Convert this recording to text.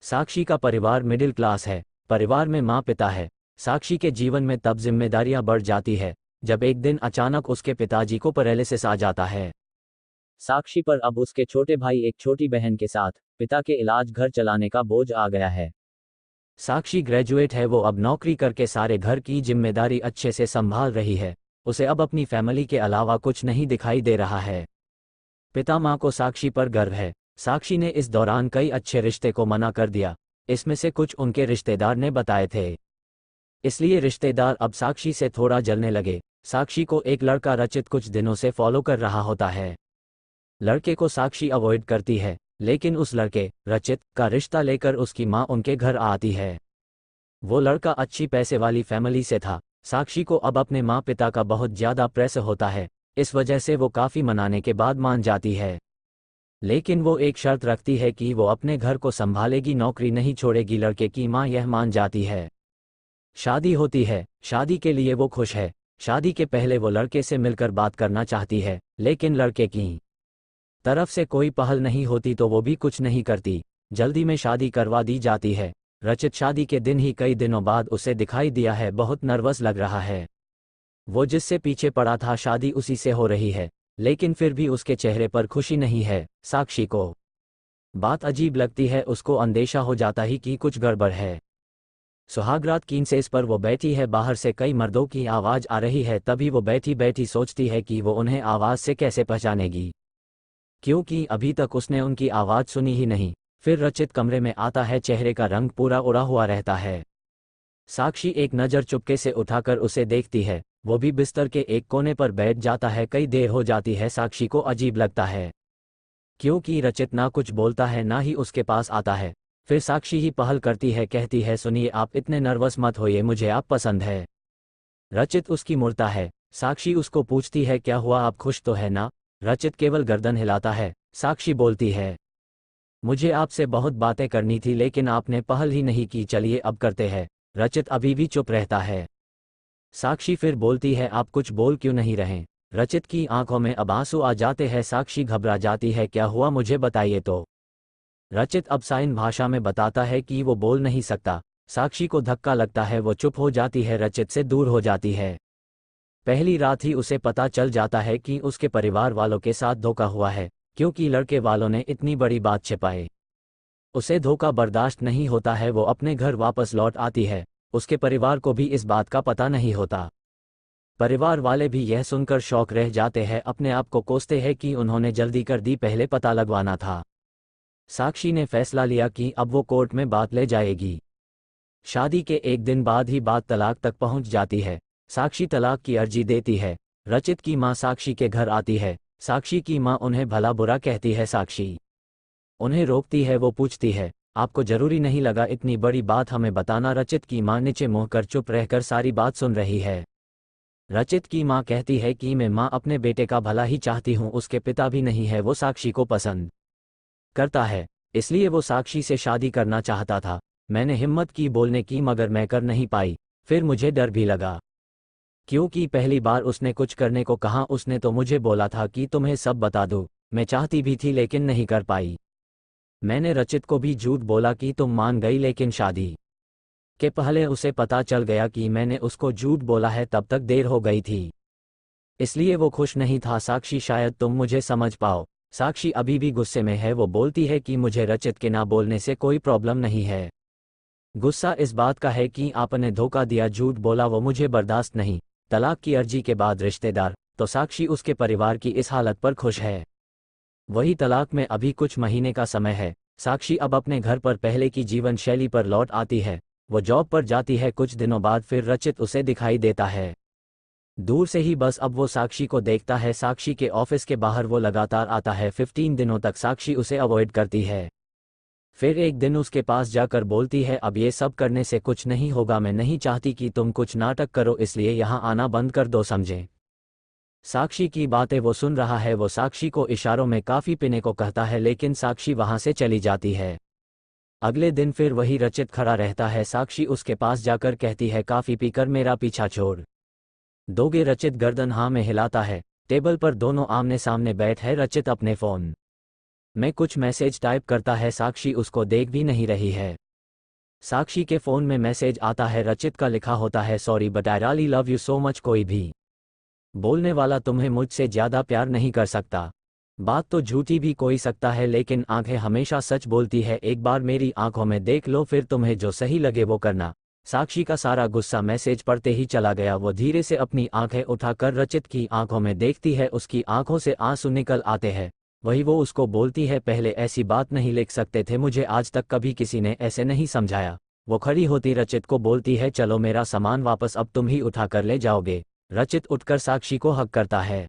साक्षी का परिवार middle class है। परिवार में माँ पिता है। साक्षी के जीवन में तब जिम्मेदारियां बढ़ जाती है जब एक दिन अचानक उसके पिताजी को पैरालिसिस आ जाता है। साक्षी पर अब उसके छोटे भाई एक छोटी बहन के साथ पिता के इलाज घर चलाने का बोझ आ गया है। साक्षी ग्रेजुएट है, वो अब नौकरी करके सारे घर की जिम्मेदारी अच्छे से संभाल रही है। उसे अब अपनी फैमिली के अलावा कुछ नहीं दिखाई दे रहा है। पिता माँ को साक्षी पर गर्व है। साक्षी ने इस दौरान कई अच्छे रिश्ते को मना कर दिया। इसमें से कुछ उनके रिश्तेदार ने बताए थे। इसलिए रिश्तेदार अब साक्षी से थोड़ा जलने लगे। साक्षी को एक लड़का रचित कुछ दिनों से फॉलो कर रहा होता है। लड़के को साक्षी अवॉइड करती है, लेकिन उस लड़के रचित का रिश्ता लेकर उसकी माँ उनके घर आती है। वो लड़का अच्छी पैसे वाली फैमिली से था। साक्षी को अब अपने माँ पिता का बहुत ज़्यादा प्रेशर होता है। इस वजह से वो काफ़ी मनाने के बाद मान जाती है, लेकिन वो एक शर्त रखती है कि वो अपने घर को संभालेगी, नौकरी नहीं छोड़ेगी। लड़के की माँ यह मान जाती है। शादी होती है। शादी के लिए वो खुश है। शादी के पहले वो लड़के से मिलकर बात करना चाहती है, लेकिन लड़के की तरफ से कोई पहल नहीं होती तो वो भी कुछ नहीं करती। जल्दी में शादी करवा दी जाती है। रचित शादी के दिन ही कई दिनों बाद उसे दिखाई दिया है। बहुत नर्वस लग रहा है। वो जिससे पीछे पड़ा था शादी उसी से हो रही है, लेकिन फिर भी उसके चेहरे पर खुशी नहीं है। साक्षी को बात अजीब लगती है। उसको अंदेशा हो जाता ही कि कुछ गड़बड़ है। सुहागरात की सेज पर वो बैठी है। बाहर से कई मर्दों की आवाज़ आ रही है। तभी वो बैठी बैठी सोचती है कि वो उन्हें आवाज़ से कैसे पहचानेगी, क्योंकि अभी तक उसने उनकी आवाज़ सुनी ही नहीं। फिर रचित कमरे में आता है। चेहरे का रंग पूरा उड़ा हुआ रहता है। साक्षी एक नज़र चुपके से उठाकर उसे देखती है। वो भी बिस्तर के एक कोने पर बैठ जाता है। कई देर हो जाती है। साक्षी को अजीब लगता है, क्योंकि रचित ना कुछ बोलता है ना ही उसके पास आता है। फिर साक्षी ही पहल करती है, कहती है, सुनिए, आप इतने नर्वस मत होइए, मुझे आप पसंद है। रचित उसकी मुड़ता है। साक्षी उसको पूछती है, क्या हुआ, आप खुश तो है ना? रचित केवल गर्दन हिलाता है। साक्षी बोलती है, मुझे आपसे बहुत बातें करनी थी, लेकिन आपने पहल ही नहीं की, चलिए अब करते हैं। रचित अभी भी चुप रहता है। साक्षी फिर बोलती है, आप कुछ बोल क्यों नहीं रहे? रचित की आंखों में अब आंसू आ जाते हैं। साक्षी घबरा जाती है, क्या हुआ, मुझे बताइए तो। रचित अब साइन भाषा में बताता है कि वो बोल नहीं सकता। साक्षी को धक्का लगता है। वो चुप हो जाती है, रचित से दूर हो जाती है। पहली रात ही उसे पता चल जाता है कि उसके परिवार वालों के साथ धोखा हुआ है, क्योंकि लड़के वालों ने इतनी बड़ी बात छिपाई। उसे धोखा बर्दाश्त नहीं होता है। वो अपने घर वापस लौट आती है। उसके परिवार को भी इस बात का पता नहीं होता। परिवार वाले भी यह सुनकर शौक रह जाते हैं। अपने आप को कोसते हैं कि उन्होंने जल्दी कर दी, पहले पता लगवाना था। साक्षी ने फैसला लिया कि अब वो कोर्ट में बात ले जाएगी। शादी के एक दिन बाद ही बात तलाक तक पहुंच जाती है। साक्षी तलाक की अर्जी देती है। रचित की मां साक्षी के घर आती है। साक्षी की मां उन्हें भला बुरा कहती है। साक्षी उन्हें रोकती है। वो पूछती है, आपको जरूरी नहीं लगा इतनी बड़ी बात हमें बताना? रचित की मां नीचे मुंह कर चुप रहकर सारी बात सुन रही है। रचित की मां कहती है कि मैं मां अपने बेटे का भला ही चाहती हूं, उसके पिता भी नहीं है। वो साक्षी को पसंद करता है, इसलिए वो साक्षी से शादी करना चाहता था। मैंने हिम्मत की बोलने की, मगर मैं कर नहीं पाई। फिर मुझे डर भी लगा, क्योंकि पहली बार उसने कुछ करने को कहा। उसने तो मुझे बोला था कि तुम्हें सब बता दूं। मैं चाहती भी थी, लेकिन नहीं कर पाई। मैंने रचित को भी झूठ बोला कि तुम मान गई, लेकिन शादी के पहले उसे पता चल गया कि मैंने उसको झूठ बोला है। तब तक देर हो गई थी, इसलिए वो खुश नहीं था। साक्षी, शायद तुम मुझे समझ पाओ। साक्षी अभी भी गुस्से में है। वो बोलती है कि मुझे रचित के ना बोलने से कोई प्रॉब्लम नहीं है। गुस्सा इस बात का है कि आपने धोखा दिया, झूठ बोला, वो मुझे बर्दाश्त नहीं। तलाक की अर्जी के बाद रिश्तेदार तो साक्षी उसके परिवार की इस हालत पर खुश है। वही तलाक में अभी कुछ महीने का समय है। साक्षी अब अपने घर पर पहले की जीवन शैली पर लौट आती है। वो जॉब पर जाती है। कुछ दिनों बाद फिर रचित उसे दिखाई देता है, दूर से ही बस। अब वो साक्षी को देखता है। साक्षी के ऑफिस के बाहर वो लगातार आता है। 15 दिनों तक साक्षी उसे अवॉइड करती है। फिर एक दिन उसके पास जाकर बोलती है, अब ये सब करने से कुछ नहीं होगा। मैं नहीं चाहती कि तुम कुछ नाटक करो, इसलिए यहाँ आना बंद कर दो, समझे? साक्षी की बातें वो सुन रहा है। वो साक्षी को इशारों में काफ़ी पीने को कहता है, लेकिन साक्षी वहाँ से चली जाती है। अगले दिन फिर वही रचित खड़ा रहता है। साक्षी उसके पास जाकर कहती है, काफ़ी पीकर मेरा पीछा छोड़ दोगे? रचित गर्दन हाँ में हिलाता है। टेबल पर दोनों आमने सामने बैठ है। रचित अपने फ़ोन मैं कुछ मैसेज टाइप करता है, साक्षी उसको देख भी नहीं रही है। साक्षी के फ़ोन में मैसेज आता है, रचित का लिखा होता है, sorry but I really love you so much. कोई भी बोलने वाला तुम्हें मुझसे ज़्यादा प्यार नहीं कर सकता। बात तो झूठी भी कोई सकता है, लेकिन आंखें हमेशा सच बोलती है। एक बार मेरी आंखों में देख लो, फिर तुम्हें जो सही लगे वो करना। साक्षी का सारा गुस्सा मैसेज पढ़ते ही चला गया। वो धीरे से अपनी आंखें उठाकर रचित की आंखों में देखती है। उसकी आंखों से आंसू निकल आते हैं। वही वो उसको बोलती है, पहले ऐसी बात नहीं लिख सकते थे, मुझे आज तक कभी किसी ने ऐसे नहीं समझाया। वो खड़ी होती रचित को बोलती है, चलो मेरा सामान वापस अब तुम ही उठा कर ले जाओगे। रचित उठकर साक्षी को हक करता है।